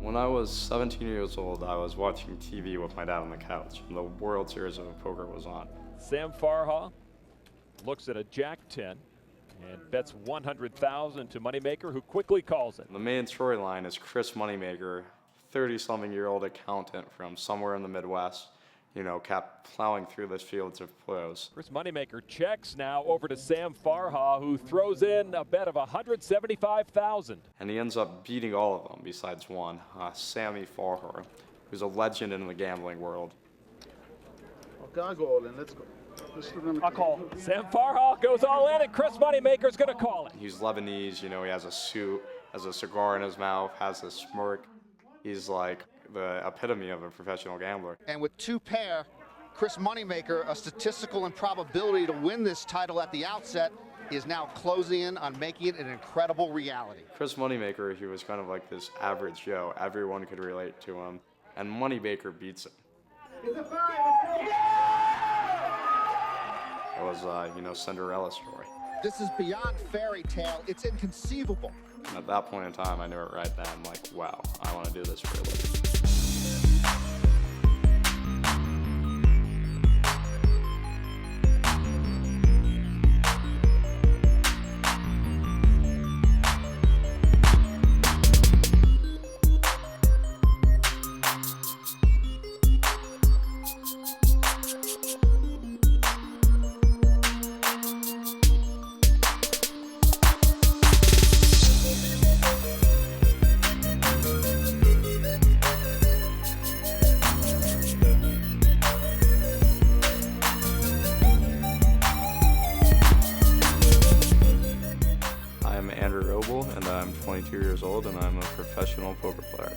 When I was 17 years old, I was watching TV with my dad on the couch, and the World Series of Poker was on. Sam Farha looks at a Jack-10 and bets $100,000 to Moneymaker, who quickly calls it. The main storyline is Chris Moneymaker, 30-something-year-old accountant from somewhere in the Midwest, kept plowing through this fields of pros. Chris Moneymaker checks now over to Sam Farha, who throws in a bet of $175,000. And he ends up beating all of them besides one, Sammy Farha, who's a legend in the gambling world. Okay, I'll go all in. Let's go. I'll call. Sam Farha goes all in, and Chris Moneymaker's going to call it. He's Lebanese, he has a suit, has a cigar in his mouth, has a smirk. He's like the epitome of a professional gambler. And with two pair, Chris Moneymaker, a statistical improbability to win this title at the outset, is now closing in on making it an incredible reality. Chris Moneymaker, he was kind of like this average Joe. Everyone could relate to him, and Moneymaker beats him. It's a 5. It was, Cinderella story. This is beyond fairy tale. It's inconceivable. And at that point in time, I knew it right then. I'm like, wow, I want to do this for a living. I'm Robl, and I'm 22 years old, and I'm a professional poker player.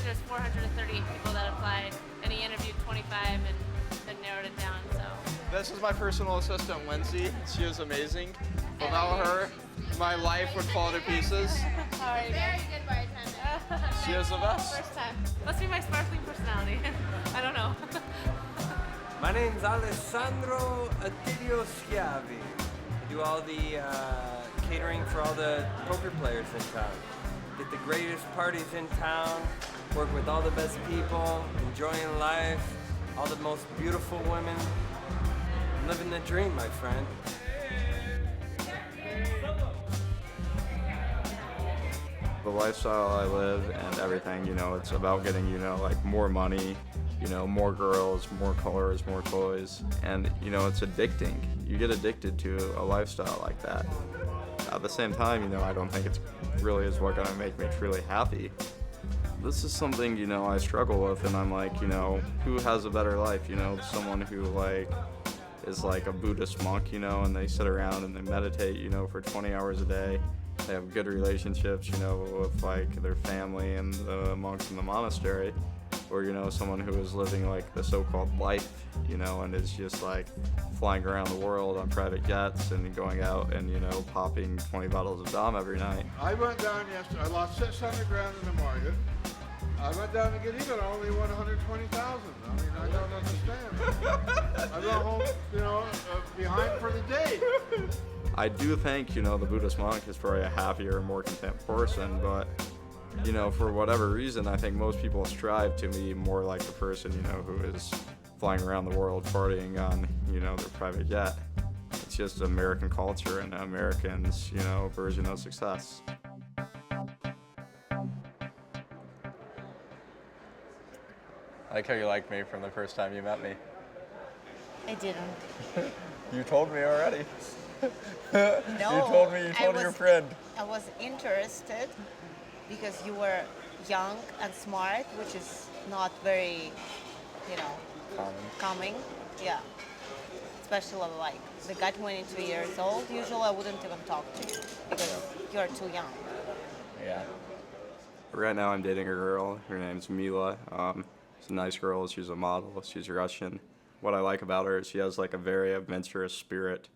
There's 438 people that applied, and he interviewed 25 and narrowed it down. So this is my personal assistant, Lindsay. She is amazing. Without her, my life would fall to pieces. How are you? Very good bartender. She is the best. First time. Must be my sparkling personality. I don't know. My name's Alessandro Attilio Schiavi. I do all the catering for all the poker players in town. Get the greatest parties in town, work with all the best people, enjoying life, all the most beautiful women. I'm living the dream, my friend. The lifestyle I live and everything, it's about getting, like more money, more girls, more colors, more toys, and, it's addicting. You get addicted to a lifestyle like that. At the same time, I don't think it's really is what gonna make me truly happy. This is something, I struggle with, and I'm like, who has a better life? Someone who is like a Buddhist monk, and they sit around and they meditate, for 20 hours a day. They have good relationships, with their family and the monks in the monastery, or someone who is living the so-called life, and is just flying around the world on private jets and going out and popping 20 bottles of Dom every night. I went down yesterday. I lost 600 grand in the market. I went down to get even. I only won 120,000. I mean, I don't understand. I go home, behind for the day. I do think, the Buddhist monk is probably a happier and more content person, but, for whatever reason, I think most people strive to be more like the person, who is flying around the world partying on, their private jet. It's just American culture and Americans, version of success. I like how you liked me from the first time you met me. I didn't. You told me already. No. You told your friend. I was interested because you were young and smart, which is not very, common. Yeah. Especially the guy 22 years old, usually I wouldn't even talk to you because you're too young. Yeah. Right now I'm dating a girl. Her name's Mila. She's a nice girl. She's a model. She's Russian. What I like about her is she has like a very adventurous spirit.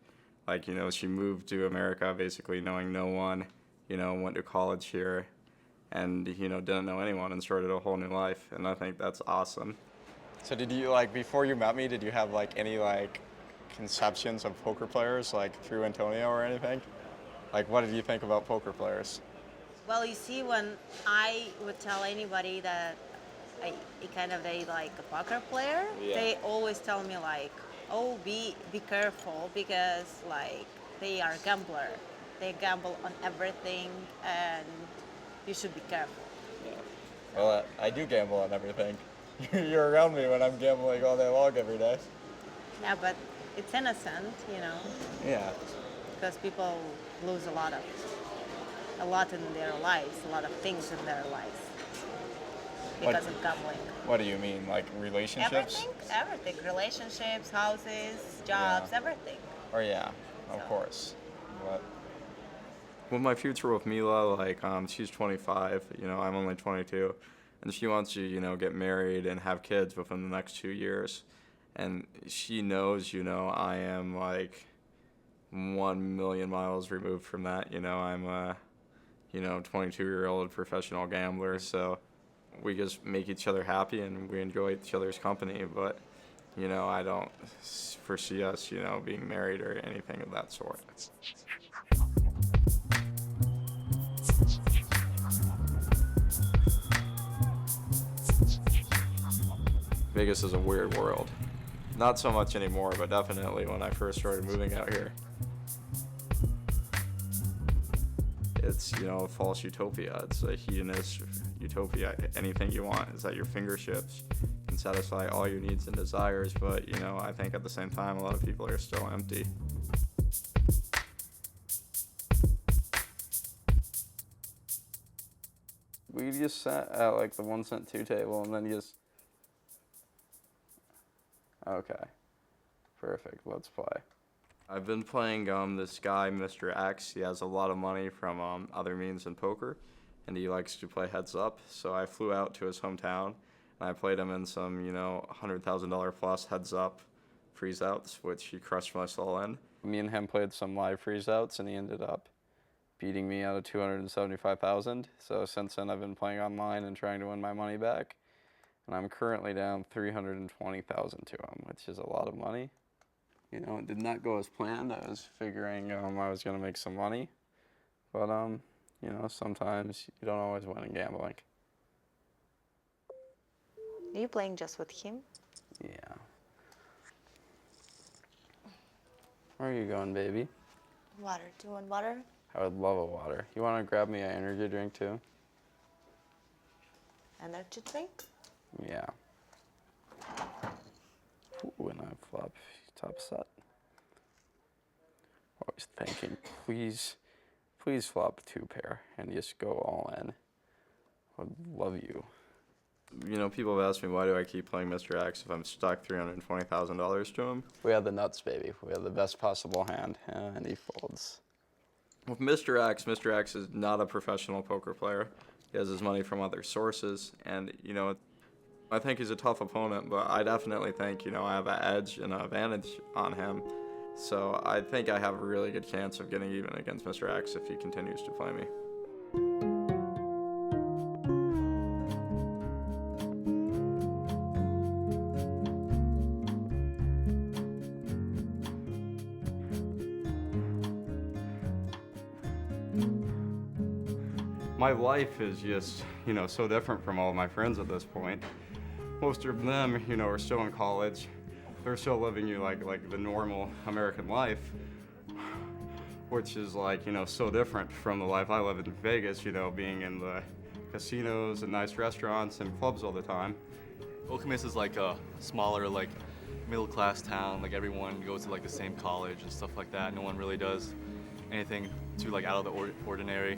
Like, you know, she moved to America basically knowing no one, you know, went to college here and, you know, didn't know anyone and started a whole new life. And I think that's awesome. So did you, like, before you met me, did you have, like, any, like, conceptions of poker players, like, through Antonio or anything? Like, what did you think about poker players? Well, you see, when I would tell anybody that they like a poker player, they always tell me like, oh, be careful because like they are a gambler. They gamble on everything, and you should be careful. Yeah. Well, I do gamble on everything. You're around me when I'm gambling all day long every day. Yeah, but it's innocent, you know. Yeah. Because people lose a lot in their lives, a lot of things in their lives because of gambling. What do you mean, like relationships? Everything. Relationships, houses, jobs, everything. Or yeah, of course. But Well, my future with Mila, like, she's 25, you know, I'm only 22, and she wants to, you know, get married and have kids within the next 2 years. And she knows, you know, I am like 1 million miles removed from that. You know, I'm a, you know, 22-year-old professional gambler, so we just make each other happy and we enjoy each other's company. But, you know, I don't foresee us, you know, being married or anything of that sort. Vegas is a weird world. Not so much anymore, but definitely when I first started moving out here. It's, you know, a false utopia. It's a hedonist utopia. Anything you want is at your fingertips. You can satisfy all your needs and desires, but, you know, I think at the same time a lot of people are still empty. We just sat at like the 1 cent 2 table and then just... Okay. Perfect. Let's play. I've been playing this guy, Mr. X. He has a lot of money from other means in poker, and he likes to play heads up. So I flew out to his hometown, and I played him in some, you know, $100,000 plus heads up freeze outs, which he crushed my soul in. Me and him played some live freeze outs, and he ended up beating me out of $275,000. So since then, I've been playing online and trying to win my money back. And I'm currently down $320,000 to him, which is a lot of money. You know, it did not go as planned. I was figuring I was going to make some money. But, you know, sometimes you don't always win in gambling. Are you playing just with him? Yeah. Where are you going, baby? Water. Do you want water? I would love a water. You want to grab me an energy drink, too? Energy drink? Yeah. Ooh, and I flop top set. Always thinking, please flop 2 pair and just go all in. I would love you. You know, people have asked me why do I keep playing Mr. X if I'm stuck $320,000 to him. We have the nuts, baby. We have the best possible hand, and he folds. With Mr. X is not a professional poker player. He has his money from other sources, and, you know, I think he's a tough opponent, but I definitely think, you know, I have an edge and an advantage on him. So I think I have a really good chance of getting even against Mr. X if he continues to play me. My life is just, you know, so different from all of my friends at this point. Most of them, you know, are still in college. They're still living like the normal American life, which is like, you know, so different from the life I live in Vegas, you know, being in the casinos and nice restaurants and clubs all the time. Oak Mesa is like a smaller, like middle-class town. Like everyone goes to like the same college and stuff like that. No one really does anything too like out of the ordinary.